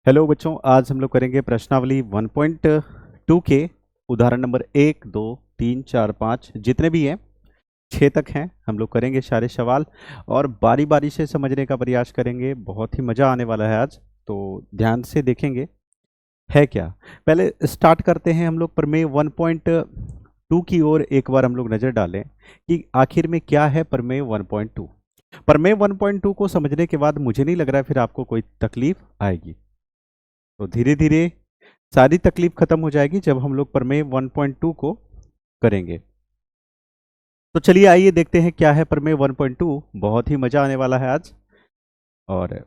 Hello बच्चों, आज हम लोग करेंगे प्रश्नावली 1.2 के उदाहरण नंबर 1, 2, 3, 4, 5 जितने भी हैं 6 तक हैं। हम लोग करेंगे सारे सवाल और बारी बारी से समझने का प्रयास करेंगे। बहुत ही मज़ा आने वाला है आज, तो ध्यान से देखेंगे है क्या। पहले स्टार्ट करते हैं हम लोग प्रमेय 1.2 की ओर एक बार हम लोग नज़र डालें कि आखिर में क्या है प्रमेय 1.2। प्रमेय 1.2 को समझने के बाद मुझे नहीं लग रहा है फिर आपको कोई तकलीफ आएगी, तो धीरे धीरे सारी तकलीफ खत्म हो जाएगी जब हम लोग प्रमेय 1.2 को करेंगे। तो चलिए आइए देखते हैं क्या है प्रमेय 1.2। बहुत ही मजा आने वाला है आज। और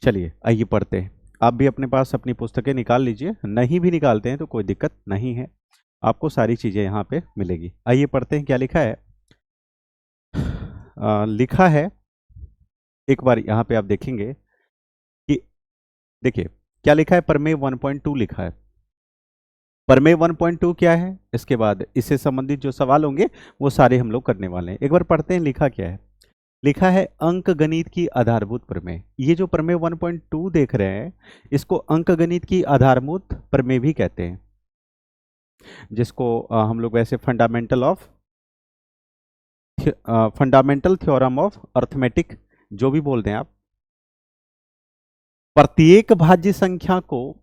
चलिए आइए पढ़ते हैं। आप भी अपने पास अपनी पुस्तकें निकाल लीजिए, नहीं भी निकालते हैं तो कोई दिक्कत नहीं है, आपको सारी चीजें यहाँ पे मिलेगी। आइए पढ़ते हैं क्या लिखा है। लिखा है, एक बार यहाँ पे आप देखेंगे कि देखिए क्या लिखा है। प्रमेय 1.2 लिखा है। प्रमेय 1.2 क्या है, इसके बाद इससे संबंधित जो सवाल होंगे वो सारे हम लोग करने वाले हैं। एक बार पढ़ते हैं लिखा क्या है। लिखा है अंक गणित की आधारभूत प्रमेय। ये जो प्रमेय 1.2 देख रहे हैं इसको अंक गणित की आधारभूत प्रमेय भी कहते हैं, जिसको हम लोग वैसे फंडामेंटल थ्योरम ऑफ अर्थमेटिक जो भी बोलते हैं आप। प्रत्येक भाज्य संख्या को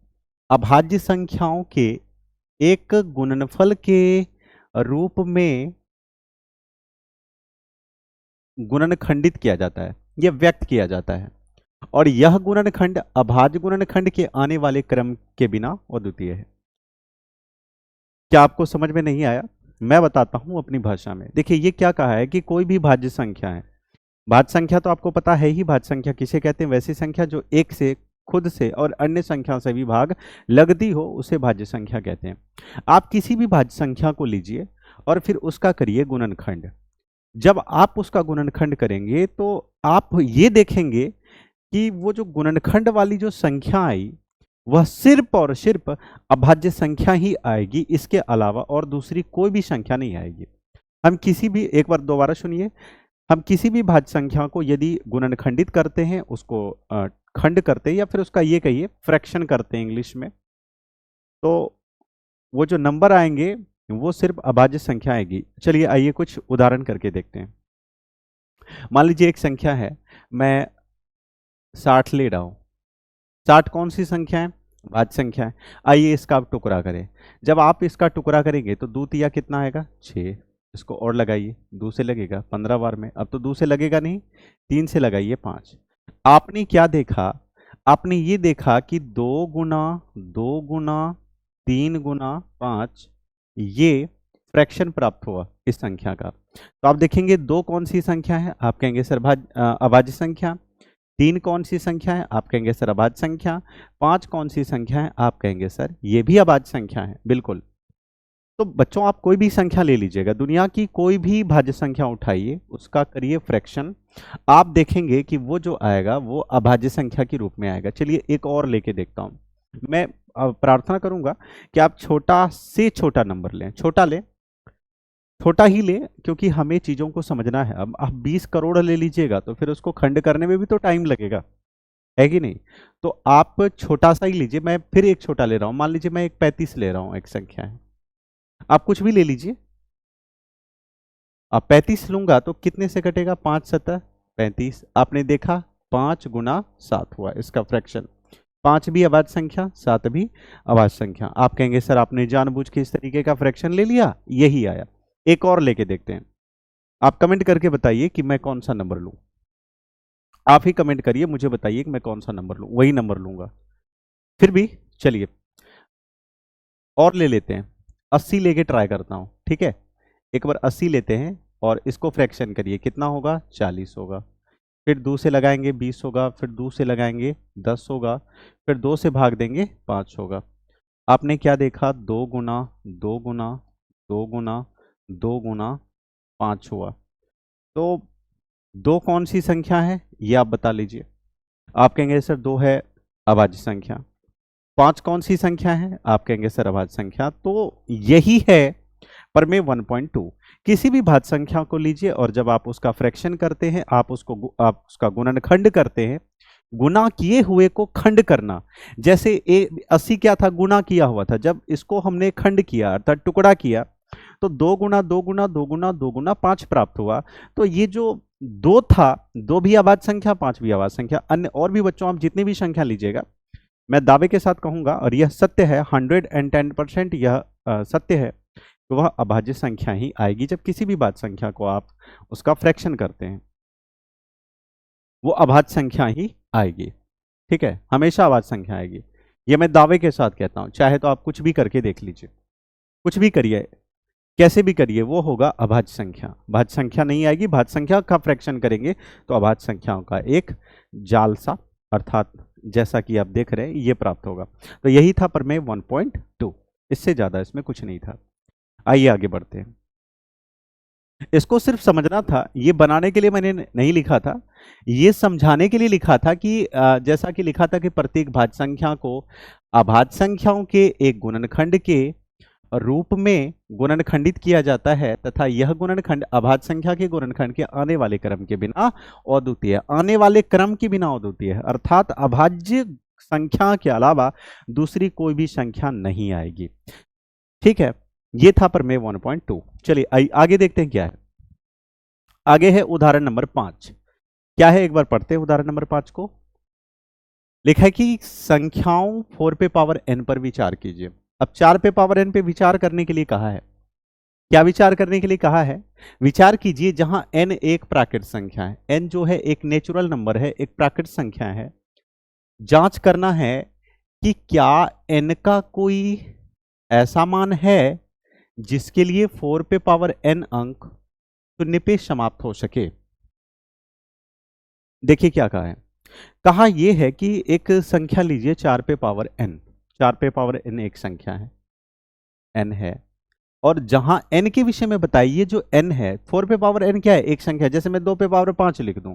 अभाज्य संख्याओं के एक गुणनफल के रूप में गुणनखंडित किया जाता है, यह व्यक्त किया जाता है, और यह गुणनखंड अभाज्य गुणनखंड के आने वाले क्रम के बिना अद्वितीय है। क्या आपको समझ में नहीं आया? मैं बताता हूं अपनी भाषा में। देखिए ये क्या कहा है कि कोई भी भाज्य संख्या है, भाज्य संख्या तो आपको पता है ही, भाज्य संख्या किसे कहते हैं, वैसी संख्या जो एक से, खुद से और अन्य संख्या से भी भाग लगती हो उसे भाज्य संख्या कहते हैं। आप किसी भी भाज्य संख्या को लीजिए और फिर उसका करिए गुणनखंड। जब आप उसका गुणनखंड करेंगे तो आप ये देखेंगे कि वो जो गुणनखंड वाली जो संख्या आई वह सिर्फ और सिर्फ अभाज्य संख्या ही आएगी, इसके अलावा और दूसरी कोई भी संख्या नहीं आएगी। हम किसी भी, एक बार दोबारा सुनिए, हम किसी भी भाज्य संख्या को यदि गुणनखंडित करते हैं, उसको खंड करते हैं या फिर उसका ये कहिए फ्रैक्शन करते हैं इंग्लिश में, तो वो जो नंबर आएंगे वो सिर्फ अभाज्य संख्या आएगी। चलिए आइए कुछ उदाहरण करके देखते हैं। मान लीजिए एक संख्या है, मैं 60 ले रहा हूं। 60 कौन सी संख्या है? भाज्य संख्या है। आइए इसका आप टुकड़ा करें। जब आप इसका टुकड़ा करेंगे तो 2 तिया कितना आएगा? 6। इसको और लगाइए, 2 से लगेगा 15 बार में। अब तो 2 से लगेगा नहीं, 3 से लगाइए 5। आपने क्या देखा? आपने ये देखा कि 2 गुना 2 गुना 3 गुना 5 ये फ्रैक्शन प्राप्त हुआ इस संख्या का। तो आप देखेंगे 2 कौन सी संख्या है? आप कहेंगे सर अभाज्य संख्या। 3 कौन सी संख्या है? आप कहेंगे सर अभाज्य संख्या। 5 कौन सी संख्या है? आप कहेंगे सर ये भी अभाज्य संख्या है। बिल्कुल। तो बच्चों आप कोई भी संख्या ले लीजिएगा, दुनिया की कोई भी भाज्य संख्या उठाइए, उसका करिए फ्रैक्शन, आप देखेंगे कि वो जो आएगा वो अभाज्य संख्या के रूप में आएगा। चलिए एक और लेके देखता हूं। मैं प्रार्थना करूंगा कि आप छोटा से छोटा नंबर लें, छोटा लें, छोटा ही ले, क्योंकि हमें चीजों को समझना है। अब आप 20 करोड़ ले लीजिएगा तो फिर उसको खंड करने में भी तो टाइम लगेगा, है कि नहीं? तो आप छोटा सा ही लीजिए। मैं फिर एक छोटा ले रहा हूं, मान लीजिए मैं एक 35 ले रहा हूं, एक संख्या है, आप कुछ भी ले लीजिए। अब 35 लूंगा तो कितने से कटेगा? 5 7 35। आपने देखा 5 गुना 7 हुआ इसका फ्रैक्शन। 5 भी अभाज्य संख्या, 7 भी अभाज्य संख्या। आप कहेंगे सर आपने जानबूझ के इस तरीके का फ्रैक्शन ले लिया, यही आया। एक और लेके देखते हैं। आप कमेंट करके बताइए कि मैं कौन सा नंबर लूं। आप ही कमेंट करिए, मुझे बताइए कि मैं कौन सा नंबर लूं, वही नंबर लूंगा। फिर भी चलिए और ले लेते हैं। 80 लेके ट्राई करता हूं, ठीक है? एक बार 80 लेते हैं और इसको फ्रैक्शन करिए, कितना होगा? 40 होगा। फिर 2 से लगाएंगे 20 होगा, फिर 2 से लगाएंगे 10 होगा, फिर 2 से भाग देंगे 5 होगा। आपने क्या देखा? 2 गुना 2 गुना 2 गुना 2 गुना 5 हुआ। तो 2 कौन सी संख्या है ये आप बता लीजिए। आप कहेंगे सर 2 है अभाज्य संख्या। 5 कौन सी संख्या है? आप कहेंगे सर अभाज्य संख्या। तो यही है प्रमेय 1.2। किसी भी भाज्य संख्या को लीजिए और जब आप उसका फ्रैक्शन करते हैं, आप उसका गुणनखंड करते हैं, गुना किए हुए को खंड करना। जैसे 80 क्या था, गुना किया हुआ था, जब इसको हमने खंड किया अर्थात टुकड़ा किया तो 2 गुना 2 गुना 2 गुना 2 गुना 5 प्राप्त हुआ। तो ये जो 2 था, 2 भी अभाज्य संख्या, 5 भी अभाज्य संख्या, अन्य और भी बच्चों आप जितनी भी संख्या लीजिएगा, मैं दावे के साथ कहूंगा और यह सत्य है, 110% यह सत्य है, तो वह अभाज्य संख्या ही आएगी। जब किसी भी भाज्य संख्या को आप उसका फ्रैक्शन करते हैं वो अभाज्य संख्या ही आएगी। ठीक है, हमेशा अभाज्य संख्या आएगी, ये मैं दावे के साथ कहता हूं। चाहे तो आप कुछ भी करके देख लीजिए, कुछ भी करिए, कैसे भी करिए, वो होगा अभाज्य संख्या। भाज्य संख्या नहीं आएगी, भाज्य संख्या का फ्रैक्शन करेंगे तो अभाज्य संख्याओं का एक जाल सा, अर्थात जैसा कि आप देख रहे हैं ये प्राप्त होगा। तो यही था प्रमेय 1.2, इससे ज्यादा इसमें कुछ नहीं था। आइए आगे बढ़ते हैं। इसको सिर्फ समझना था, ये बनाने के लिए मैंने नहीं लिखा था, ये समझाने के लिए लिखा था कि जैसा कि लिखा था कि प्रत्येक भाज्य संख्या को अभाज्य संख्याओं के एक गुणनखंड के रूप में गुणनखंडित किया जाता है तथा यह गुणनखंड अभाज्य संख्या के गुणनखंड के आने वाले क्रम के बिना अद्वितीय, आने वाले क्रम के बिना अद्वितीय है, अर्थात अभाज्य संख्या के अलावा दूसरी कोई भी संख्या नहीं आएगी। ठीक है, ये था प्रमेय 1.2। चलिए आगे देखते हैं क्या है। आगे है उदाहरण नंबर 5। क्या है, एक बार पढ़ते हैं उदाहरण नंबर 5 को। लिखा है कि संख्याओं 4 पे पावर n पर विचार कीजिए। अब 4 पे पावर n पे विचार करने के लिए कहा है, क्या विचार करने के लिए कहा है? विचार कीजिए जहां n एक प्राकृतिक संख्या है, n जो है एक नेचुरल नंबर है, एक प्राकृतिक संख्या है। जांच करना है कि क्या n का कोई ऐसा मान है जिसके लिए 4 पे पावर n अंक शून्य पे समाप्त हो सके। देखिए क्या कहा है, कहा यह है कि एक संख्या लीजिए 4 पे पावर n, 4 पे पावर n एक संख्या है, n है, और जहां n के विषय में बताइए जो n है, 4 पे पावर n क्या है, एक संख्या। जैसे मैं 2 पे पावर 5 लिख दूं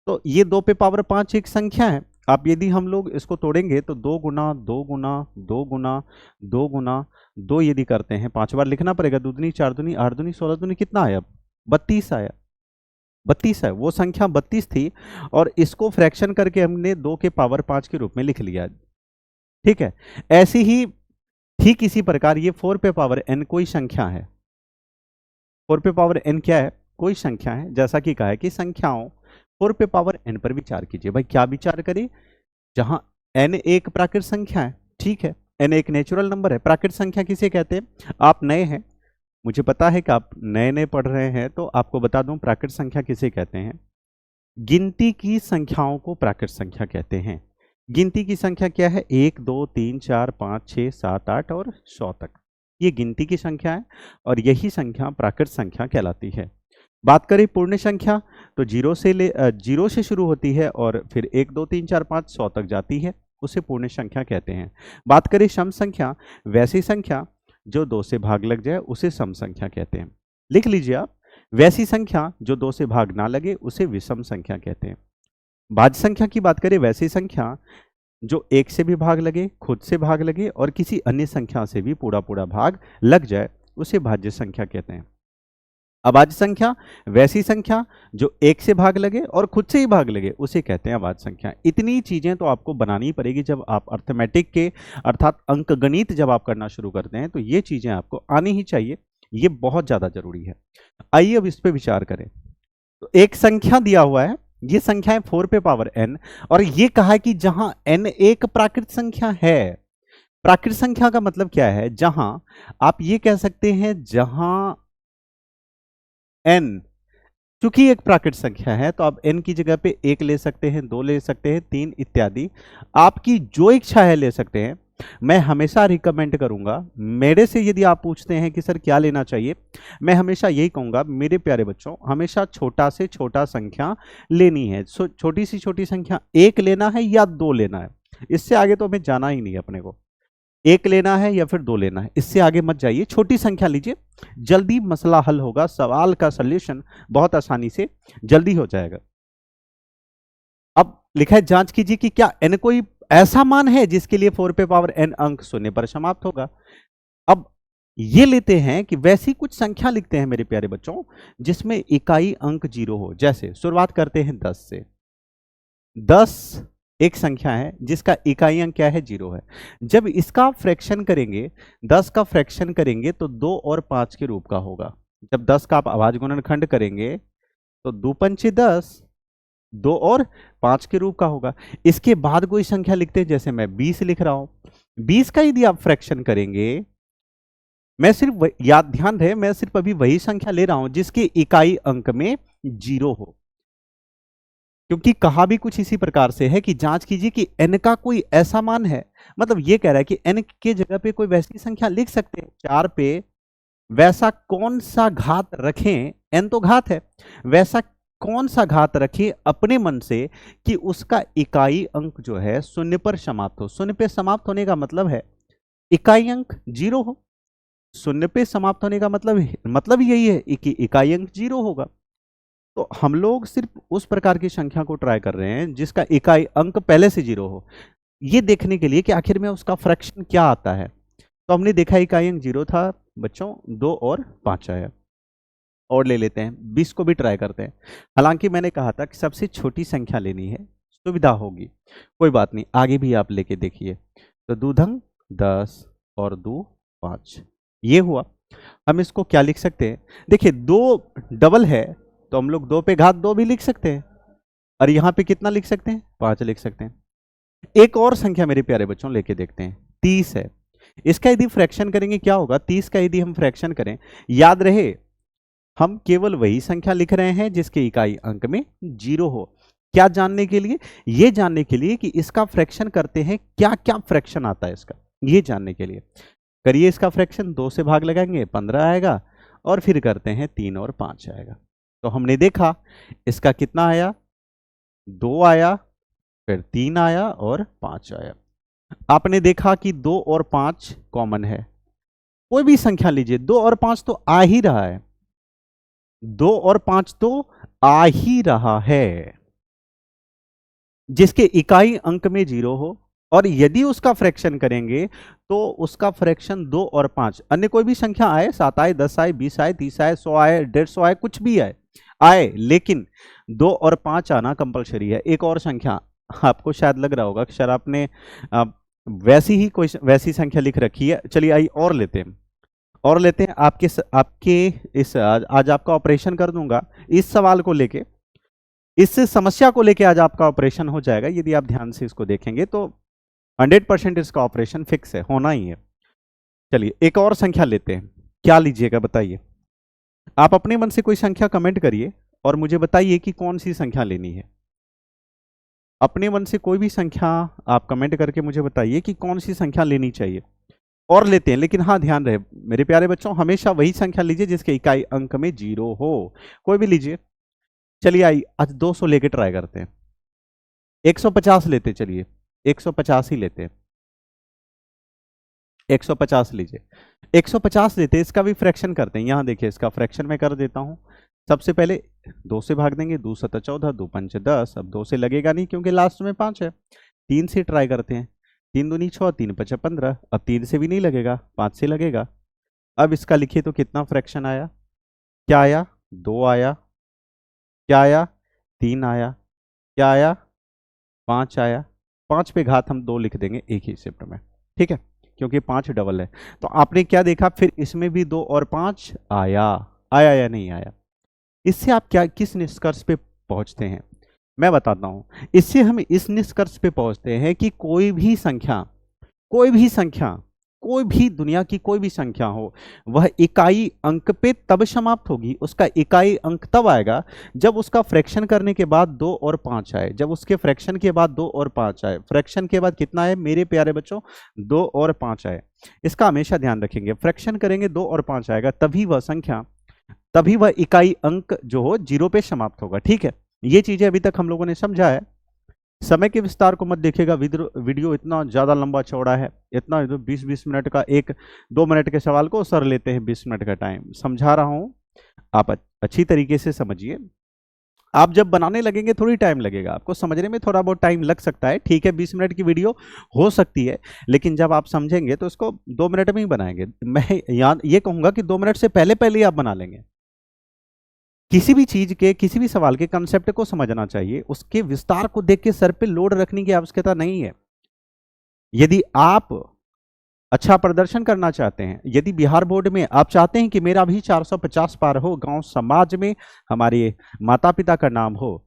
तो ये 2 पे पावर 5 एक संख्या है। आप यदि हम लोग इसको तोड़ेंगे तो 2 गुना 2 गुना 2 गुना 2 गुना 2 यदि करते हैं 5 बार लिखना पड़ेगा, 2 दूनी 4 दूनी 8 दूनी 16 दूनी कितना आया, 32 आया, 32 है, वो संख्या 32 थी और इसको फ्रैक्शन करके हमने 2 के पावर 5 के रूप में लिख लिया। ठीक है, ऐसी ही ठीक इसी प्रकार ये 4 पे पावर n कोई संख्या है। 4 पे पावर n क्या है, कोई संख्या है। जैसा कि कहा है कि संख्याओं 4 पे पावर n पर विचार कीजिए। भाई क्या विचार करें, जहां n एक प्राकृतिक संख्या है, ठीक है, n एक नेचुरल नंबर है। प्राकृतिक संख्या किसे कहते हैं? आप नए हैं, मुझे पता है कि आप नए नए पढ़ रहे हैं, तो आपको बता दूं प्राकृतिक संख्या किसे कहते हैं। गिनती की संख्याओं को प्राकृतिक संख्या कहते हैं। गिनती की संख्या क्या है, 1 2 3 4 5 6 7 8 और 100 तक, ये गिनती की संख्या है और यही संख्या प्राकृतिक संख्या कहलाती है। बात करें पूर्ण संख्या तो 0 से शुरू होती है और फिर 1 2 3 4 5 100 तक जाती है, उसे पूर्ण संख्या कहते हैं। बात करें सम संख्या, वैसी संख्या जो 2 से भाग लग जाए उसे सम संख्या कहते हैं। लिख लीजिए आप, वैसी संख्या जो 2 से भाग ना लगे उसे विषम संख्या कहते हैं। भाज्य संख्या की बात करें, वैसी संख्या जो 1 से भी भाग लगे, खुद से भाग लगे और किसी अन्य संख्या से भी पूरा पूरा भाग लग जाए उसे भाज्य संख्या कहते हैं। अभाज्य संख्या, वैसी संख्या जो 1 से भाग लगे और खुद से ही भाग लगे उसे कहते हैं अभाज्य संख्या। इतनी चीजें तो आपको बनानी पड़ेगी जब आप अर्थमेटिक के अर्थात अंकगणित जब आप करना शुरू करते हैं, तो ये चीजें आपको आनी ही चाहिए, ये बहुत ज्यादा जरूरी है। आइए अब इस पे विचार करें। तो एक संख्या दिया हुआ है, ये संख्या है 4 पे पावर n और ये कहा है कि जहां n एक प्राकृतिक संख्या है। प्राकृतिक संख्या का मतलब क्या है, जहां आप ये कह सकते हैं जहां n चूंकि एक प्राकृतिक संख्या है तो आप n की जगह पे 1 ले सकते हैं, 2 ले सकते हैं, 3 इत्यादि, आपकी जो इच्छा है ले सकते हैं। मैं हमेशा रिकमेंड करूंगा, मेरे से यदि आप पूछते हैं कि सर क्या लेना चाहिए, मैं हमेशा यही कहूंगा मेरे प्यारे बच्चों, हमेशा छोटा से छोटा संख्या लेनी है। छोटी सी छोटी संख्या 1 लेना है या 2 लेना है, इससे आगे तो हमें जाना ही नहीं है। अपने को 1 लेना है या फिर 2 लेना है, इससे आगे मत जाइए। छोटी संख्या लीजिए, जल्दी मसला हल होगा, सवाल का सॉल्यूशन बहुत आसानी से जल्दी हो जाएगा। अब लिखा है जांच कीजिए कि क्या n कोई ऐसा मान है जिसके लिए 4 पे पावर n अंक शून्य पर समाप्त होगा। अब ये लेते हैं कि वैसी कुछ संख्या लिखते हैं मेरे प्यारे बच्चों जिसमें इकाई अंक 0 हो। जैसे शुरुआत करते हैं 10 से, 10 एक संख्या है जिसका इकाई अंक क्या है, 0 है। जब इसका फ्रैक्शन करेंगे, 10 का फ्रैक्शन करेंगे तो 2 और 5 के रूप का होगा। जब 10 का आप अभाज्य गुणनखंड करेंगे तो 2 पंचे 10, 2 और 5 के रूप का होगा। इसके बाद कोई संख्या लिखते हैं, जैसे मैं 20 लिख रहा हूं। 20 का यदि आप फ्रैक्शन करेंगे, मैं सिर्फ याद ध्यान रहे, मैं सिर्फ अभी वही संख्या ले रहा हूं जिसके इकाई अंक में 0 हो, क्योंकि कहा भी कुछ इसी प्रकार से है कि जांच कीजिए कि n का कोई ऐसा मान है, मतलब ये कह रहा है कि n के जगह पे कोई वैसी संख्या लिख सकते हैं 4 पे, वैसा कौन सा घात रखें, n तो घात है, वैसा कौन सा घात रखें अपने मन से कि उसका इकाई अंक जो है 0 पर समाप्त हो। 0 पे समाप्त होने का मतलब है इकाई अंक 0 हो। 0 पे समाप्त होने का मतलब यही है कि इकाई अंक 0 होगा। तो हम लोग सिर्फ उस प्रकार की संख्या को ट्राई कर रहे हैं जिसका इकाई अंक पहले से 0 हो, ये देखने के लिए कि आखिर में उसका फ्रैक्शन क्या आता है। तो हमने देखा इकाई अंक 0 था बच्चों, 2 और 5 आया। और ले लेते हैं, 20 को भी ट्राई करते हैं। हालांकि मैंने कहा था कि सबसे छोटी संख्या लेनी है, सुविधा होगी, कोई बात नहीं, आगे भी आप लेके देखिए। तो 2 धंग 10 और 2 5, ये हुआ। हम इसको क्या लिख सकते हैं, देखिए 2 डबल है तो हम लोग 2 पे घात 2 भी लिख सकते हैं, और यहां पे कितना लिख सकते हैं, 5 लिख सकते हैं। एक और संख्या मेरे प्यारे बच्चों लेके देखते हैं, 30 है। इसका यदि फ्रैक्शन करेंगे क्या होगा, 30 का यदि हम फ्रैक्शन करें, याद रहे हम केवल वही संख्या लिख रहे हैं जिसके इकाई अंक में 0 हो। क्या जानने के लिए, ये जानने के लिए कि इसका फ्रैक्शन करते हैं क्या क्या फ्रैक्शन आता है इसका, ये जानने के लिए। करिए इसका फ्रैक्शन, 2 से भाग लगाएंगे 15 आएगा, और फिर करते हैं 3 और 5 आएगा। तो हमने देखा इसका कितना आया, 2 आया, फिर 3 आया और 5 आया। आपने देखा कि 2 और 5 कॉमन है, कोई भी संख्या लीजिए, 2 और 5 तो आ ही रहा है, 2 और 5 तो आ ही रहा है जिसके इकाई अंक में 0 हो, और यदि उसका फ्रैक्शन करेंगे तो उसका फ्रैक्शन 2 और 5, अन्य कोई भी संख्या आए, 7 आए, 10 आए, 20 आए, 30 आए, 100 आए, 150 आए, कुछ भी आए, लेकिन 2 और 5 आना कंपलसरी है। एक और संख्या आपको शायद लग रहा होगा कि सर आपने वैसी संख्या लिख रखी है, चलिए आई और लेते हैं आपके इस आज आपका ऑपरेशन कर दूंगा इस सवाल को लेके, इस समस्या को लेके आज आपका ऑपरेशन हो जाएगा। यदि आप ध्यान से इसको देखेंगे तो 100% इसका ऑपरेशन फिक्स है, होना ही है। चलिए एक और संख्या लेते हैं, क्या लीजिएगा बताइए, आप अपने मन से कोई संख्या कमेंट करिए और मुझे बताइए कि कौन सी संख्या लेनी है। अपने मन से कोई भी संख्या आप कमेंट करके मुझे बताइए कि कौन सी संख्या लेनी चाहिए। और लेते हैं, लेकिन हाँ ध्यान रहे मेरे प्यारे बच्चों, हमेशा वही संख्या लीजिए जिसके इकाई अंक में 0 हो, कोई भी लीजिए। चलिए आई आज 200 लेके ट्राई करते हैं, 150 लेते, चलिए 150 ही लेते हैं, 150 लीजिए, 150 लेते हैं, इसका भी फ्रैक्शन करते हैं। यहां देखिए इसका फ्रैक्शन मैं कर देता हूं। सबसे पहले 2 से भाग देंगे, 2 7 14, 2 5 10, अब 2 से लगेगा नहीं क्योंकि लास्ट में 5 है। 3 से ट्राई करते हैं, 3 दूनी 6, 3 5 15, अब 3 से भी नहीं लगेगा, 5 से लगेगा। अब इसका लिखिए तो कितना फ्रैक्शन आया, क्या आया, 2 आया, क्या आया, 3 आया, क्या आया, 5 आया। 5 पे घात हम 2 लिख देंगे एक ही शिफ्ट में, ठीक है, क्योंकि 5 डबल है। तो आपने क्या देखा, फिर इसमें भी 2 और 5 आया या नहीं आया। इससे आप किस निष्कर्ष पे पहुंचते हैं मैं बताता हूं। इससे हम इस निष्कर्ष पे पहुंचते हैं कि कोई भी संख्या कोई भी दुनिया की कोई भी संख्या हो, वह इकाई अंक पे तब समाप्त होगी, उसका इकाई अंक तब आएगा जब उसका फ्रैक्शन करने के बाद 2 और 5 आए, जब उसके फ्रैक्शन के बाद 2 और 5 आए। फ्रैक्शन के बाद कितना है मेरे प्यारे बच्चों, 2 और 5 आए। इसका हमेशा ध्यान रखेंगे, फ्रैक्शन करेंगे 2 और 5 आएगा, तभी वह इकाई अंक जो हो 0 पे समाप्त होगा, ठीक है। ये चीजें अभी तक हम लोगों ने समझा है। समय के विस्तार को मत देखिएगा, वीडियो इतना ज्यादा लंबा चौड़ा है, इतना 20-20 मिनट का, 1-2 मिनट के सवाल को सर लेते हैं 20 मिनट का टाइम। समझा रहा हूं, आप अच्छी तरीके से समझिए। आप जब बनाने लगेंगे थोड़ी टाइम लगेगा, आपको समझने में थोड़ा बहुत टाइम लग सकता है, ठीक है। 20 मिनट की वीडियो हो सकती है, लेकिन जब आप समझेंगे तो इसको 2 मिनट में ही बनाएंगे। मैं ये कहूंगा कि 2 मिनट से पहले ही आप बना लेंगे, किसी भी चीज के, किसी भी सवाल के कंसेप्ट को समझना चाहिए, उसके विस्तार को देख के सर पे लोड रखने की आवश्यकता नहीं है। यदि आप अच्छा प्रदर्शन करना चाहते हैं, यदि बिहार बोर्ड में आप चाहते हैं कि मेरा भी 450 पार हो, गांव समाज में हमारे माता पिता का नाम हो,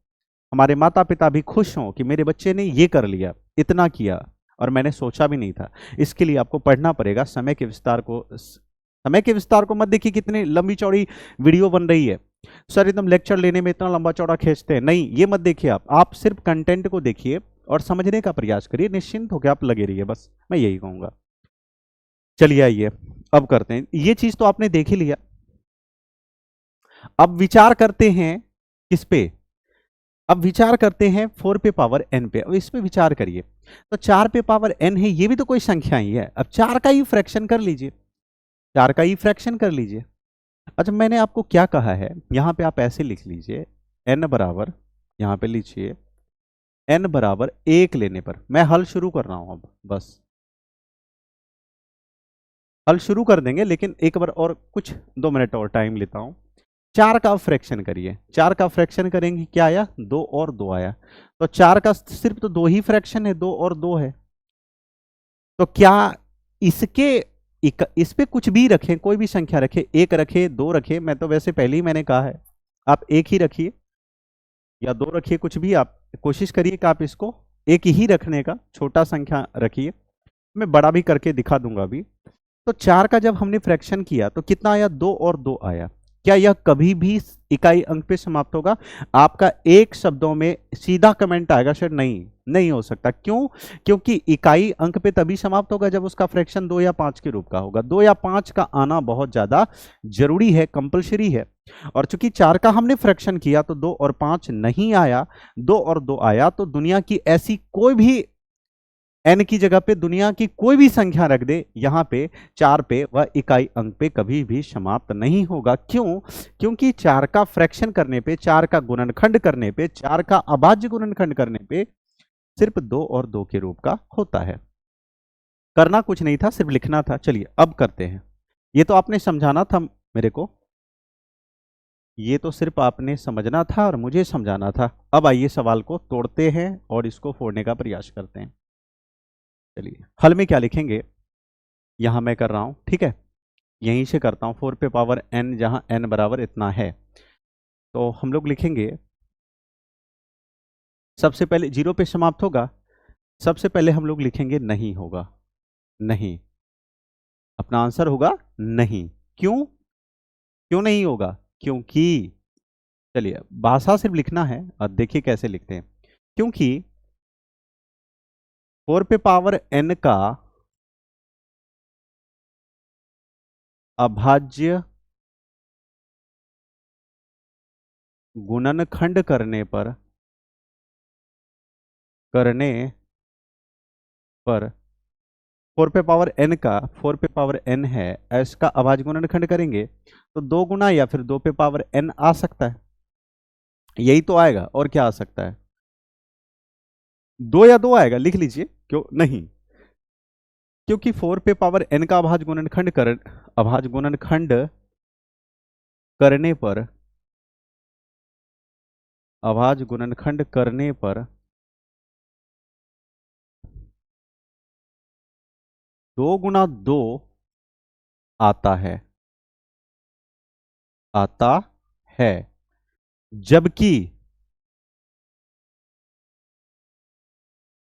हमारे माता पिता भी खुश हों कि मेरे बच्चे ने ये कर लिया, इतना किया और मैंने सोचा भी नहीं था, इसके लिए आपको पढ़ना पड़ेगा। समय के विस्तार को मत देखिए कितनी लंबी चौड़ी वीडियो बन रही है, सर एकदम लेक्चर लेने में इतना लंबा चौड़ा खींचते हैं, नहीं ये मत देखिए। आप सिर्फ कंटेंट को देखिए और समझने का प्रयास करिए, निश्चिंत होकर आप लगे रहिए, बस मैं यही कहूंगा। चलिए आइए अब करते हैं, ये चीज तो आपने देख ही लिया। अब विचार करते हैं किस पे, अब विचार करते हैं 4 पे पावर n पे। अब इस पे विचार करिए, तो 4 पे पावर n है, ये भी तो कोई संख्या ही है। अब 4 का ही फ्रैक्शन कर लीजिए, 4 का ही फ्रैक्शन कर लीजिए। अच्छा मैंने आपको क्या कहा है, यहां पे आप ऐसे लिख लीजिए n बराबर, यहां पे लीजिए n बराबर 1 लेने पर, मैं हल शुरू कर रहा हूं, अब बस हल शुरू कर देंगे, लेकिन एक बार और कुछ 2 मिनट और टाइम लेता हूं। 4 का फ्रैक्शन करिए, 4 का फ्रैक्शन करेंगे क्या आया, 2 और 2 आया। तो 4 का सिर्फ तो 2 ही फ्रैक्शन है, 2 और 2 है। तो क्या इसके इस पे कुछ भी रखें, कोई भी संख्या रखें, 1 रखे 2 रखे, मैं तो वैसे पहले ही मैंने कहा है आप 1 ही रखिए या 2 रखिए, कुछ भी आप कोशिश करिए कि आप इसको 1 ही रखने का, छोटा संख्या रखिए, मैं बड़ा भी करके दिखा दूंगा अभी। तो 4 का जब हमने फ्रैक्शन किया तो कितना आया, 2 और 2 आया। क्या यह कभी भी इकाई अंक पे समाप्त होगा? आपका एक शब्दों में सीधा कमेंट आएगा सर नहीं, नहीं हो सकता। क्यों? क्योंकि इकाई अंक पे तभी समाप्त होगा जब उसका फ्रैक्शन 2 या 5 के रूप का होगा। 2 या 5 का आना बहुत ज्यादा जरूरी है, कंपलसरी है। और चूंकि 4 का हमने फ्रैक्शन किया तो 2 और 5 नहीं आया, 2 और 2 आया। तो दुनिया की ऐसी कोई भी n की जगह पे दुनिया की कोई भी संख्या रख दे यहां पे 4 पे, वह इकाई अंक पे कभी भी समाप्त नहीं होगा। क्यों? क्योंकि 4 का फ्रैक्शन करने पे, 4 का गुणनखंड करने पे, 4 का अभाज्य गुणनखंड करने पे सिर्फ 2 और 2 के रूप का होता है। करना कुछ नहीं था, सिर्फ लिखना था। चलिए अब करते हैं। ये तो आपने समझाना था मेरे को, ये तो सिर्फ आपने समझना था और मुझे समझाना था। अब आइए सवाल को तोड़ते हैं और इसको फोड़ने का प्रयास करते हैं। चलिए हल में क्या लिखेंगे, यहां मैं कर रहा हूं, ठीक है, यहीं से करता हूं। 4 पे पावर n, जहां n बराबर इतना है, तो हम लोग लिखेंगे सबसे पहले 0 पे समाप्त होगा। सबसे पहले हम लोग लिखेंगे नहीं होगा, नहीं, अपना आंसर होगा नहीं। क्यों? क्यों नहीं होगा? क्योंकि, चलिए भाषा सिर्फ लिखना है और देखिए कैसे लिखते हैं। क्योंकि 4 पे पावर n का अभाज्य गुणनखंड करने पर 4 पे पावर n का, 4 पे पावर n है, इसका अभाज्य गुणनखंड करेंगे तो 2 गुना या फिर 2 पे पावर n आ सकता है, यही तो आएगा और क्या आ सकता है, 2 या 2 आएगा, लिख लीजिए। क्यों नहीं? क्योंकि 4 पे पावर n का अभाज्य गुणनखंड करने पर, अभाज्य गुणनखंड करने पर 2 गुना 2 आता है, आता है। जबकि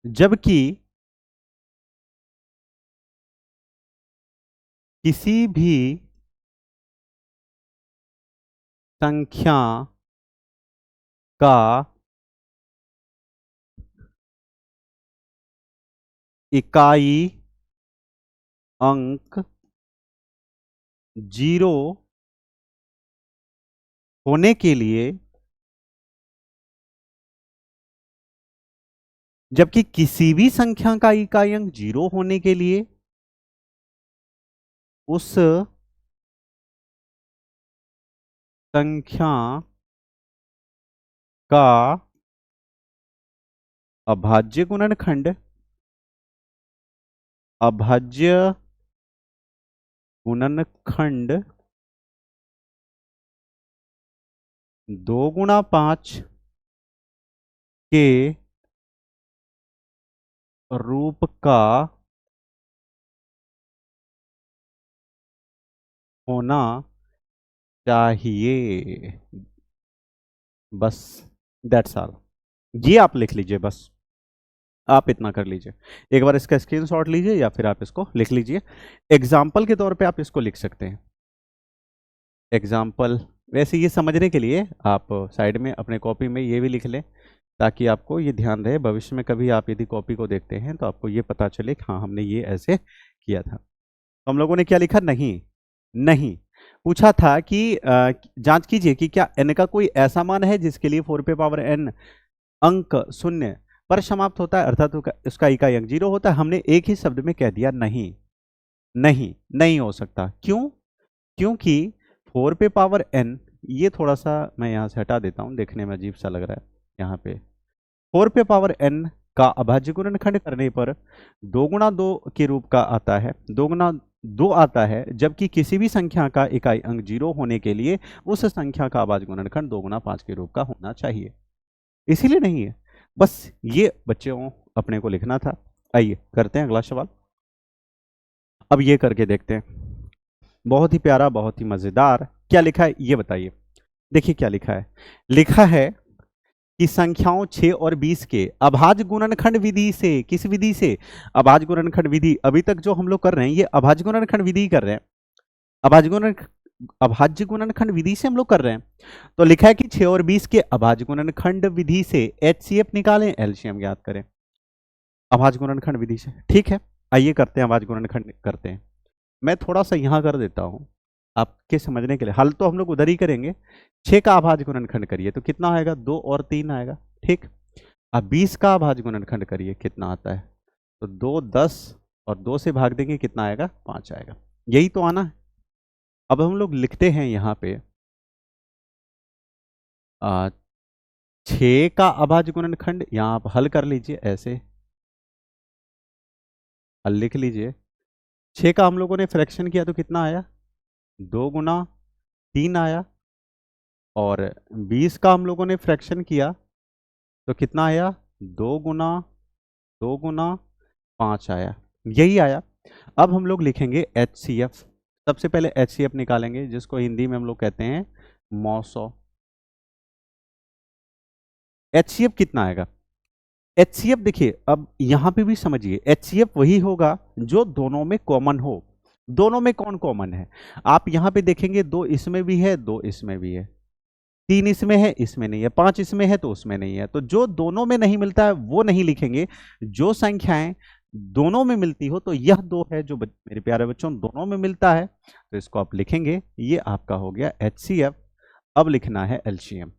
जबकि किसी भी संख्या का इकाई अंक 0 होने के लिए, जबकि किसी भी संख्या का इकाई अंक 0 होने के लिए उस संख्या का अभाज्य गुणनखंड, अभाज्य गुणनखंड 2 गुणा 5 के रूप का होना चाहिए। बस दैट्स ऑल। ये आप लिख लीजिए, बस आप इतना कर लीजिए। एक बार इसका स्क्रीनशॉट लीजिए या फिर आप इसको लिख लीजिए। एग्जाम्पल के तौर पे आप इसको लिख सकते हैं। एग्जाम्पल, वैसे ये समझने के लिए आप साइड में अपने कॉपी में ये भी लिख लें, ताकि आपको ये ध्यान रहे, भविष्य में कभी आप यदि कॉपी को देखते हैं तो आपको ये पता चले कि हाँ हमने ये ऐसे किया था। तो हम लोगों ने क्या लिखा? नहीं। नहीं पूछा था कि जांच कीजिए कि क्या n का कोई ऐसा मान है जिसके लिए 4 पे पावर n अंक शून्य पर समाप्त होता है, अर्थात उसका इकाई अंक 0 होता है। हमने एक ही शब्द में कह दिया नहीं। नहीं, नहीं हो सकता। क्यों? क्योंकि 4 पे पावर n, ये थोड़ा सा मैं यहां से हटा देता हूं, देखने में अजीब सा लग रहा है। यहाँ पे 4 पे पावर n का अभाज्य गुणनखंड करने पर 2 गुणा 2 के रूप का आता है, 2 गुणा 2 आता है, जबकि किसी भी संख्या का इकाई अंक 0 होने के लिए उस संख्या का अभाज्य गुणनखंड 2 गुणा 5 के रूप का होना चाहिए। इसीलिए नहीं है। बस ये बच्चों अपने को लिखना था। आइए करते हैं अगला सवाल। अब ये करके देखते हैं। बहुत ही प्यारा, बहुत ही मजेदार। क्या लिखा है ये बताइए। देखिए क्या लिखा है। लिखा है कि संख्याओं 6 और 20 के अभाज्य गुणनखंड विधि से, किस विधि से? अभाज्य गुणनखंड विधि। अभी तक जो हम लोग कर रहे हैं ये अभाज्य गुणनखंड विधि कर रहे हैं। अभाज्य गुणनखंड विधि से हम लोग कर रहे हैं। तो लिखा है कि 6 और 20 के अभाज्य गुणनखंड विधि से HCF निकालें, एलसीएम ज्ञात करें। अभाज्य गुणनखंड विधि से, ठीक है। आइए करते हैं, अभाज्य गुणनखंड करते हैं। मैं थोड़ा सा यहां कर देता हूं आपके समझने के लिए। हल तो हम लोग उधर ही करेंगे। 6 का अभाज्य गुणनखंड करिए तो कितना आएगा? 2 और 3 आएगा, ठीक। अब 20 का अभाज्य गुणनखंड करिए, कितना आता है? तो 2 10 और 2 से भाग देंगे, कितना आएगा? 5 आएगा। यही तो आना है। अब हम लोग लिखते हैं यहाँ पे 6 का अभाज्य गुणनखंड, यहाँ आप हल कर लीजिए, ऐसे हल लिख लीजिए। 6 का हम लोगों ने फ्रैक्शन किया तो कितना आया? 2 गुना 3 आया। और 20 का हम लोगों ने फ्रैक्शन किया तो कितना आया? 2 गुना 5 आया। यही आया। अब हम लोग लिखेंगे HCF। सबसे पहले HCF निकालेंगे, जिसको हिंदी में हम लोग कहते हैं मौसौ। HCF कितना आएगा? HCF देखिए, अब यहां पे भी समझिए, HCF वही होगा जो दोनों में कॉमन हो। दोनों में कौन कॉमन है? आप यहां पे देखेंगे 2 इसमें भी है, 2 इसमें भी है, 3 इसमें है, इसमें नहीं है, 5 इसमें है तो उसमें नहीं है। तो जो दोनों में नहीं मिलता है वो नहीं लिखेंगे। जो संख्याएं दोनों में मिलती हो, तो यह 2 है जो मेरे प्यारे बच्चों दोनों में मिलता है, तो इसको आप लिखेंगे। ये आपका हो गया HCF। अब लिखना है LCM।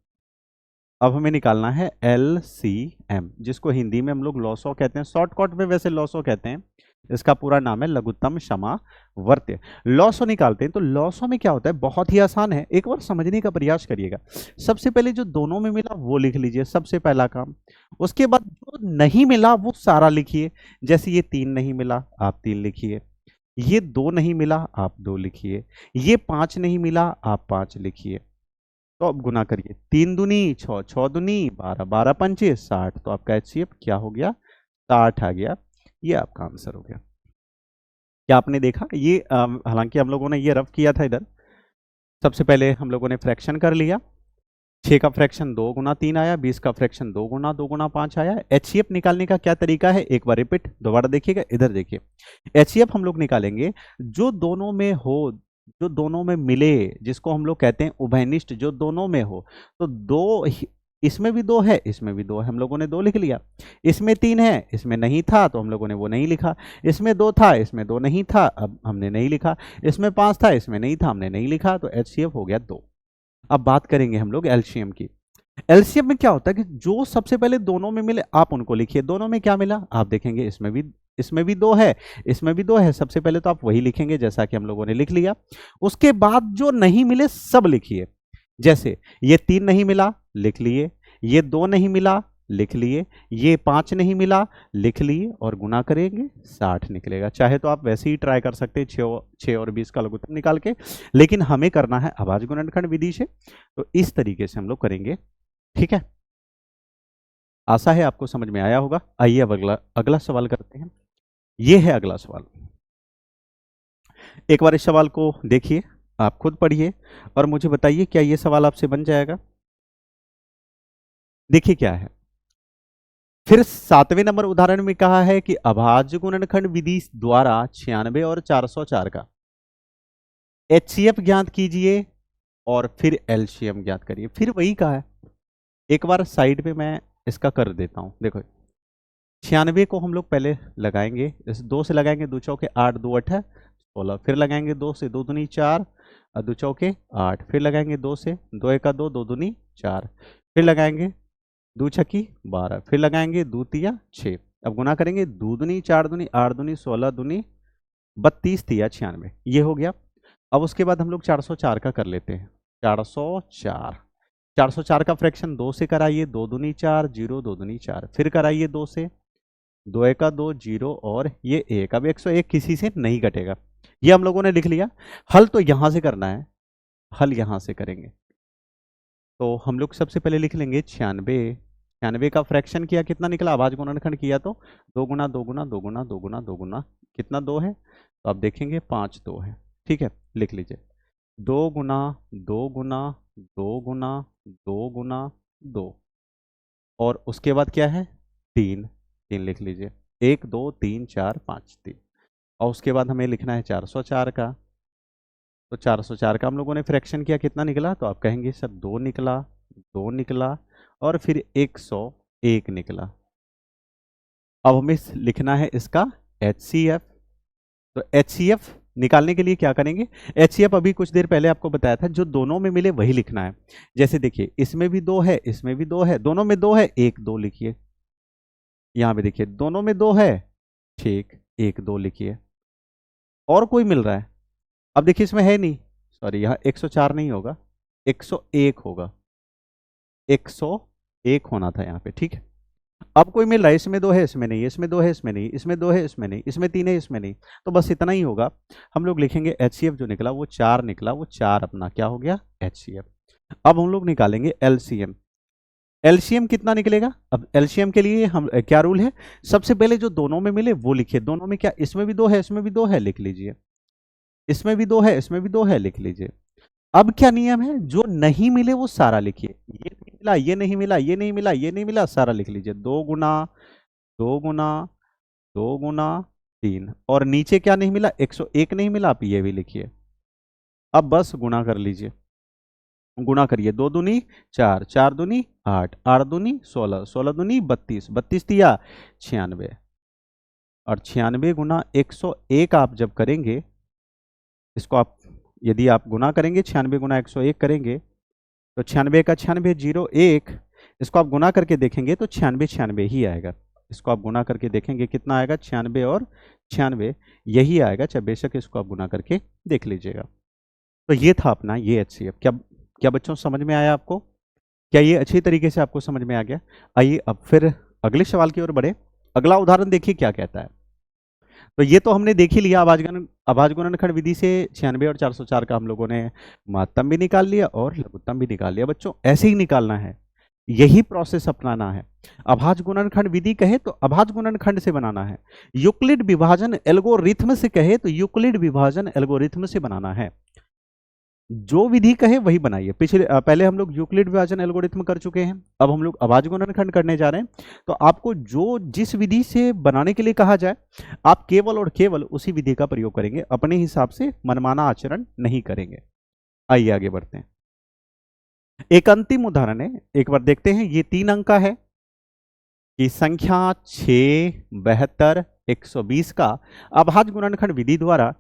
अब हमें निकालना है LCM, जिसको हिंदी में हम लोग लॉसो कहते हैं, शॉर्टकट में वैसे लॉसो कहते हैं। इसका पूरा नाम है लघुत्तम समावर्त्य। लॉसो निकालते हैं तो लॉसो में क्या होता है? बहुत ही आसान है, एक बार समझने का प्रयास करिएगा। सबसे पहले जो दोनों में मिला वो लिख लीजिए, सबसे पहला काम। उसके बाद जो नहीं मिला वो सारा लिखिए। जैसे ये 3 नहीं मिला, आप 3 लिखिए। ये 2 नहीं मिला, आप 2 लिखिए। ये 5 नहीं मिला, आप 5 लिखिए। तो अब गुना करिए, 3 दूनी 6, 6 दूनी 12, 12 पंचे 60। तो आपका HCF क्या हो गया? 60 आ गया। ये आपका आंसर हो गया। क्या आपने देखा? ये हालांकि हम लोगों ने ये रफ किया था इधर। सबसे पहले हम लोगों ने फ्रैक्शन कर लिया। 6 का फ्रैक्शन 2 गुना 3 आया, 20 का फ्रैक्शन 2 गुना 5 आया। HCF निकालने का क्या तरीका है? एक बार रिपीट दोबारा देखिएगा, इधर देखिए। HCF हम लोग निकालेंगे जो दोनों में हो, जो दोनों में मिले, जिसको हम लोग कहते हैं उभयनिष्ठ, जो दोनों में हो। तो 2, इसमें भी 2 है, इसमें भी 2 है, हम लोगों ने 2 लिख लिया। इसमें 3 है, इसमें नहीं था तो हम लोगों ने वो नहीं लिखा। इसमें 2 था, इसमें 2 नहीं था, अब हमने नहीं लिखा। इसमें 5 था, इसमें नहीं था, हमने नहीं लिखा। तो HCF हो गया 2। अब बात करेंगे हम लोग LCM की। LCM में क्या होता है कि जो सबसे पहले दोनों में मिले आप उनको लिखिए। दोनों में क्या मिला? आप देखेंगे इसमें भी 2 है, इसमें भी 2 है। सबसे पहले तो आप वही लिखेंगे जैसा कि हम लोगों ने लिख लिया। उसके बाद जो नहीं मिले सब लिखिए। जैसे ये 3 नहीं मिला, लिख लिए। ये 2 नहीं मिला, लिख लिए, ये 5 नहीं मिला, लिख लिए और गुना करेंगे 60 निकलेगा। चाहे तो आप वैसे ही ट्राई कर सकते हैं 6 और 20 का लघुत्तम निकाल के, लेकिन हमें करना है अभाज्य गुणनखंड विधि से, तो इस तरीके से हम लोग करेंगे। ठीक है, आशा है आपको समझ में आया होगा। आइए अब अगला सवाल करते हैं। ये है अगला सवाल। एक बार इस सवाल को देखिए, आप खुद पढ़िए और मुझे बताइए क्या ये सवाल आपसे बन जाएगा। देखिए क्या है, फिर 7वें नंबर उदाहरण में कहा है कि अभाज्य गुणनखंड विधि द्वारा 96 और 404 का HCF ज्ञात कीजिए और फिर LCM ज्ञात करिए। फिर वही कहा है, एक बार साइड पे मैं इसका कर देता हूं। देखो 96 को हम लोग पहले लगाएंगे, इस 2 से लगाएंगे, 2 चौके 8, 2 8 16, फिर लगाएंगे 2 से, 2 दूनी 4 और 2 चौके 8, फिर लगाएंगे 2 से, 2 1 2, 2 दूनी 4, फिर लगाएंगे 2 छक्की 12, फिर लगाएंगे 2 तिया 6। अब गुना करेंगे 2 दूनी 4 दूनी 8 दूनी 16 दूनी 32 तिया 96, ये हो गया। अब उसके बाद हम लोग 404 का कर लेते हैं। 404 का फ्रैक्शन 2 से कराइए, 2 दूनी 4, 0 2 दूनी 4, फिर कराइए 2 से, 2 1 2 0 और ये 1। अब 101 किसी से नहीं घटेगा, ये हम लोगों ने लिख लिया। हल तो यहां से करना है, हल यहां से करेंगे। तो हम लोग सबसे पहले लिख लेंगे 96 का फ्रैक्शन किया, कितना निकला, अभाज्य गुणनखंड किया तो 2 गुना 2 गुना 2 गुना 2 गुना 2 गुना, कितना 2 है, तो आप देखेंगे 5 2 है। ठीक है, लिख लीजिए 2 गुना 2 गुना 2 गुना 2 गुना 2, और उसके बाद क्या है 3 3 लिख लीजिए, 1 2 3 4 5 3, और उसके बाद हमें लिखना है 404 का। तो 404 का हम लोगों ने फ्रैक्शन किया, कितना निकला, तो आप कहेंगे सर 2 निकला, 2 निकला और फिर 101 निकला। अब हमें लिखना है इसका HCF। तो HCF निकालने के लिए क्या करेंगे, HCF अभी कुछ देर पहले आपको बताया था, जो दोनों में मिले वही लिखना है। जैसे देखिए इसमें भी 2 है, इसमें भी 2 है, दोनों में 2 है, 1 2 लिखिए। यहां पे देखिए दोनों में 2 है, ठीक, 1 2 लिखिए। और कोई मिल रहा है, अब देखिए इसमें है नहीं, सॉरी यहाँ 104 नहीं होगा, 101 होगा, 101 होना था यहाँ पे। ठीक है, अब कोई मिल रहा है, इसमें 2 है, इसमें नहीं, इसमें 2 है, इसमें नहीं, इसमें 2 है, इसमें नहीं, इसमें 3 है, इसमें नहीं, तो बस इतना ही होगा। हम लोग लिखेंगे HCF जो निकला वो 4 निकला, वो 4 अपना क्या हो गया HCF। अब हम लोग निकालेंगे LCM। LCM कितना निकलेगा, अब LCM के लिए हम क्या रूल है, सबसे पहले जो दोनों में मिले वो लिखिए। दोनों में क्या, इसमें भी 2 है, इसमें भी 2 है, लिख लीजिए, इसमें भी 2 है, इसमें भी 2 है, लिख लीजिए। अब क्या नियम है, जो नहीं मिले वो सारा लिखिए, ये नहीं मिला, ये नहीं मिला, ये नहीं मिला, ये नहीं मिला, सारा लिख लीजिए। 2 गुना 2 गुना 2 गुना 3, और नीचे क्या नहीं मिला, 101 नहीं मिला, आप ये भी लिखिए। अब बस गुणा कर लीजिए, गुणा करिए, 2 दूनी 4, 4 दूनी 8, 8 दूनी 16, 16 दूनी 32, 32 दिया 96, और 96 गुना 101 आप जब करेंगे, इसको आप यदि आप गुना करेंगे 96 गुना 101 करेंगे तो 96 का 96 0 1, इसको आप गुना करके देखेंगे तो 96 96 ही आएगा। इसको आप गुना करके देखेंगे कितना आएगा, 96 और 96 यही आएगा, चाहे बेशक इसको आप गुना करके देख लीजिएगा। तो ये था अपना ये HCF। क्या क्या बच्चों समझ में आया आपको, क्या ये अच्छी तरीके से आपको समझ में आ गया। आइए अब फिर अगले सवाल की ओर बढ़े। अगला उदाहरण देखिए क्या कहता है। तो ये तो हमने देख ही लिया, अभाज्य गुणनखंड विधि से 96 और 404 का हम लोगों ने महत्तम भी निकाल लिया और लघुत्तम भी निकाल लिया। बच्चों ऐसे ही निकालना है, यही प्रोसेस अपनाना है। अभाज्य गुणनखंड विधि कहे तो अभाज्य गुणनखंड से बनाना है, यूक्लिड विभाजन एल्गोरिथम से कहे तो यूक्लिड विभाजन एल्गोरिथम से बनाना है। जो विधि कहे वही बनाइए। पहले हम लोग यूक्लिड विभाजन एल्गोरिथम कर चुके हैं, अब हम लोग अभाज्य गुणनखंड करने जा रहे हैं। तो आपको जो जिस विधि से बनाने के लिए कहा जाए आप केवल और केवल उसी विधि का प्रयोग करेंगे, अपने हिसाब से मनमाना आचरण नहीं करेंगे। आइए आगे बढ़ते हैं। एक अंतिम उदाहरण है, एक बार देखते हैं। ये 3 अंक का है कि संख्या 6 72 120 का अभाज्य गुणनखंड विधि द्वारा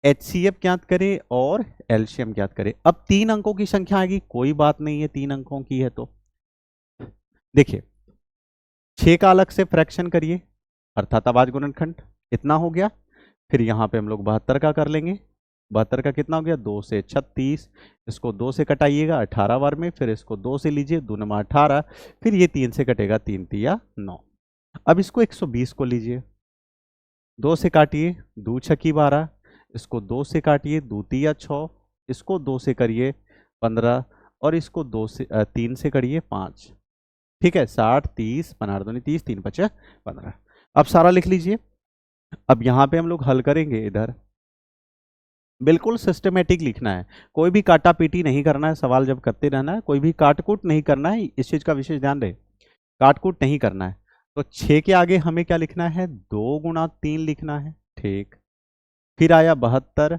HCF ज्ञात करें और LCM ज्ञात करें। अब 3 अंकों की संख्या आएगी, कोई बात नहीं है, 3 अंकों की है तो देखिए 6 का अलग से फ्रैक्शन करिए, अर्थात अभाज्य गुणनखंड इतना हो गया। फिर यहां पे हम लोग 72 का कर लेंगे, 72 का कितना हो गया 2 से 36, इसको 2 से कटाइएगा 18 बार में, फिर इसको 2 से लीजिए 2 नमा 18, फिर ये 3 से कटेगा 3 तिया 9। अब इसको 120 को लीजिए, 2 से काटिए 2 छकी 12, इसको 2 से काटिए 2 तिया 6, इसको 2 से करिए 15 और इसको 2 से 3 से करिए 5। ठीक है, 60 30 15 दूनी 30 3 5 15। अब सारा लिख लीजिए। अब यहाँ पे हम लोग हल करेंगे, इधर बिल्कुल सिस्टमेटिक लिखना है, कोई भी काटा पीटी नहीं करना है, सवाल जब करते रहना है, कोई भी काटकूट नहीं करना है, इस चीज का विशेष ध्यान रहे, काटकूट नहीं करना है। तो 6 के आगे हमें क्या लिखना है 2 गुणा 3 लिखना है। ठीक, फिर आया 72,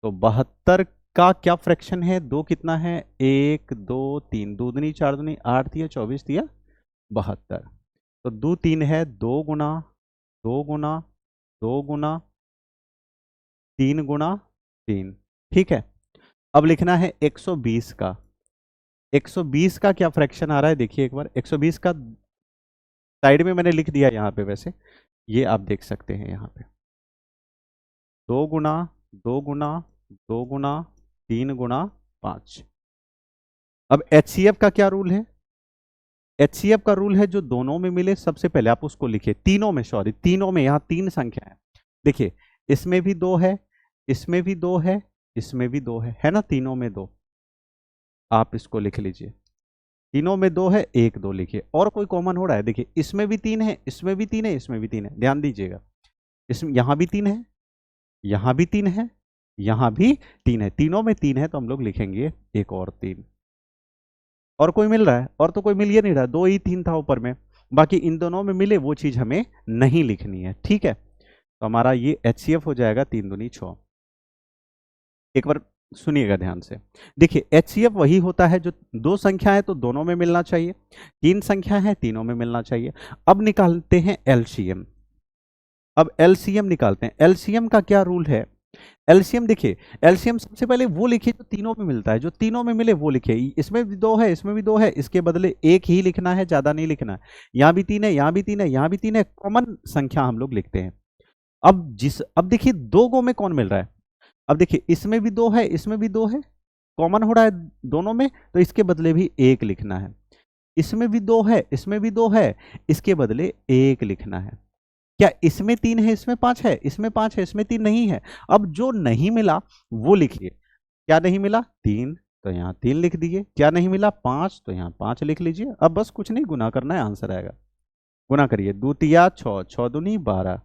तो 72 का क्या फ्रैक्शन है, 2 कितना है 1 2 3, 2 दूनी 4 दूनी 8 तिया 24 तिया 72, तो 2 3 है 2 गुना 2 गुना 2 गुना 3 गुना 3। ठीक है, अब लिखना है 120 का, 120 का क्या फ्रैक्शन आ रहा है देखिए एक बार, 120 का साइड में मैंने लिख दिया यहाँ पे, वैसे ये आप देख सकते हैं यहाँ पे 2 गुना 2 गुना 2 गुना 3 गुना 5। अब HCF का क्या रूल है, HCF का रूल है जो दोनों में मिले सबसे पहले आप उसको लिखिए, तीनों में, सॉरी तीनों में, यहाँ 3 संख्या है, देखिए इसमें भी 2 है, इसमें भी 2 है, इसमें भी 2 है ना, तीनों में 2, आप इसको लिख लीजिए, तीनों में 2 है 1 2 लिखिए। और कोई कॉमन हो रहा है, देखिए इसमें भी 3 है, इसमें भी 3 है, इसमें भी 3 है, ध्यान दीजिएगा, इसमें यहाँ भी 3 है, यहाँ भी 3 है, यहाँ भी 3 है, तीनों में 3 है, तो हम लोग लिखेंगे एक और 3। और कोई मिल रहा है, और तो कोई मिल ही नहीं रहा, 2 ही 3 था ऊपर में, बाकी इन दोनों में मिले वो चीज हमें नहीं लिखनी है। ठीक है, तो हमारा ये HCF हो जाएगा 3 दूनी 6। एक बार सुनिएगा ध्यान से, देखिए HCF वही होता है जो 2 संख्या है तो दोनों में मिलना चाहिए, 3 संख्या है तीनों में मिलना चाहिए। अब निकालते हैं LCM, अब LCM निकालते हैं। LCM का क्या रूल है, LCM देखिए, LCM सबसे पहले वो लिखिए जो तीनों में मिलता है, जो तीनों में मिले वो लिखिए, इसमें भी 2 है, इसमें भी 2 है, इसके बदले 1 ही लिखना है, ज्यादा नहीं लिखना है, यहाँ भी 3 है, यहाँ भी 3 है, यहाँ भी 3 है, कॉमन संख्या हम लोग लिखते हैं। अब देखिए 2 गो में कौन मिल रहा है, अब देखिए इसमें भी 2 है, इसमें भी 2 है, कॉमन हो रहा है दोनों में, तो इसके बदले भी 1 लिखना है, इसमें भी 2 है, इसमें भी 2 है, इसके बदले 1 लिखना है। क्या इसमें 3 है, इसमें 5 है, इसमें 5 है, इसमें 3 नहीं है। अब जो नहीं मिला वो लिखिए, क्या नहीं मिला 3, तो यहाँ 3 लिख दीजिए, क्या नहीं मिला 5, तो यहाँ 5 लिख लीजिए। अब बस कुछ नहीं, गुना करना है, आंसर आएगा। गुना करिए, 2 तिया 6, 6 दूनी 12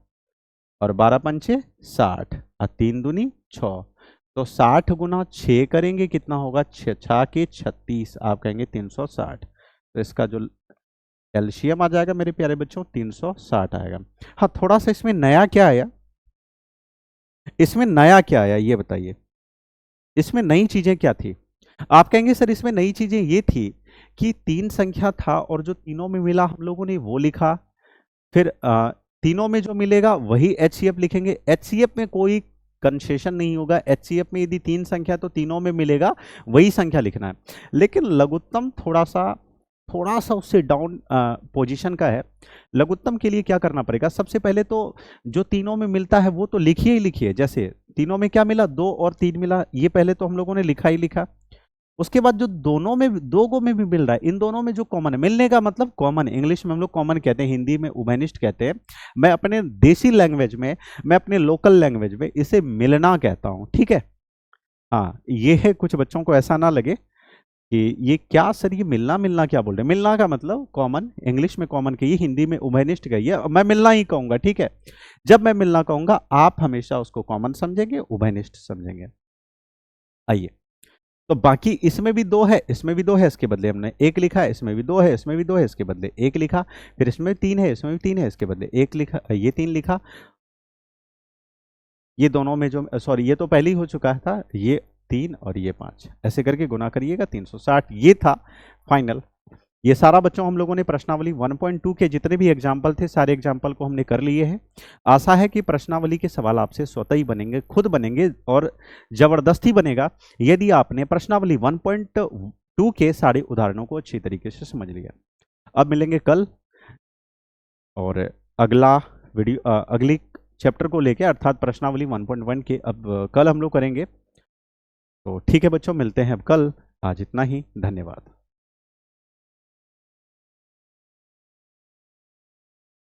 और 12 पंचे 60 और 3 दूनी 6, तो 60 गुना 6 करेंगे कितना होगा, 6 के 36, आप कहेंगे 360, तो इसका जो एलसीएम आ जाएगा मेरे प्यारे बच्चों 360 आएगा। हाँ, थोड़ा सा इसमें नया क्या आया, इसमें नया क्या आया ये बताइए, इसमें नई चीजें क्या थी। आप कहेंगे सर इसमें नई चीजें ये थी कि 3 संख्या था और जो तीनों में मिला हम लोगों ने वो लिखा, फिर तीनों में जो मिलेगा वही HCF लिखेंगे, HCF में कोई कंसेशन नहीं होगा, HCF में यदि 3 संख्या तो तीनों में मिलेगा वही संख्या लिखना है। लेकिन लघुत्तम थोड़ा सा उससे डाउन पोजीशन का है। लघुत्तम के लिए क्या करना पड़ेगा, सबसे पहले तो जो तीनों में मिलता है वो तो लिखिए ही लिखिए, जैसे तीनों में क्या मिला 2 और 3 मिला, ये पहले तो हम लोगों ने लिखा ही लिखा। उसके बाद जो दोनों में 2 गो में भी मिल रहा है, इन दोनों में जो कॉमन है, मिलने का मतलब कॉमन, इंग्लिश में हम लोग कॉमन कहते हैं, हिंदी में उभयनिष्ठ कहते हैं, मैं अपने देसी लैंग्वेज में, मैं अपने लोकल लैंग्वेज में इसे मिलना कहता हूं। ठीक है, हाँ ये है, कुछ बच्चों को ऐसा ना लगे कि ये क्या सर ये मिलना क्या बोल रहे हैं, मिलना का मतलब कॉमन, इंग्लिश में कॉमन कहिए, हिंदी में उभयनिष्ठ कहिए, मैं मिलना ही कहूंगा। ठीक है, जब मैं मिलना कहूंगा आप हमेशा उसको कॉमन समझेंगे, उभयनिष्ठ समझेंगे। आइए, तो बाकी इसमें भी 2 है, इसमें भी 2 है, इसके बदले हमने 1 लिखा है, इसमें भी 2 है, इसमें भी 2 है, इसके बदले 1 लिखा, फिर इसमें 3 है, इसमें भी 3 है, इसके बदले 1 लिखा, ये 3 लिखा, ये दोनों में जो, सॉरी ये तो पहले ही हो चुका था, ये 3 और ये 5, ऐसे करके गुना करिएगा 360, ये था फाइनल। ये सारा बच्चों हम लोगों ने प्रश्नावली 1.2 के जितने भी एग्जाम्पल थे सारे एग्जाम्पल को हमने कर लिए हैं। आशा है कि प्रश्नावली के सवाल आपसे स्वतः ही बनेंगे, खुद बनेंगे और जबरदस्ती बनेगा यदि आपने प्रश्नावली 1.2 के सारे उदाहरणों को अच्छी तरीके से समझ लिया। अब मिलेंगे कल और अगली चैप्टर को लेके, अर्थात प्रश्नावली 1.1 के। अब कल हम लोग करेंगे। तो ठीक है बच्चों, मिलते हैं अब कल। आज इतना ही, धन्यवाद।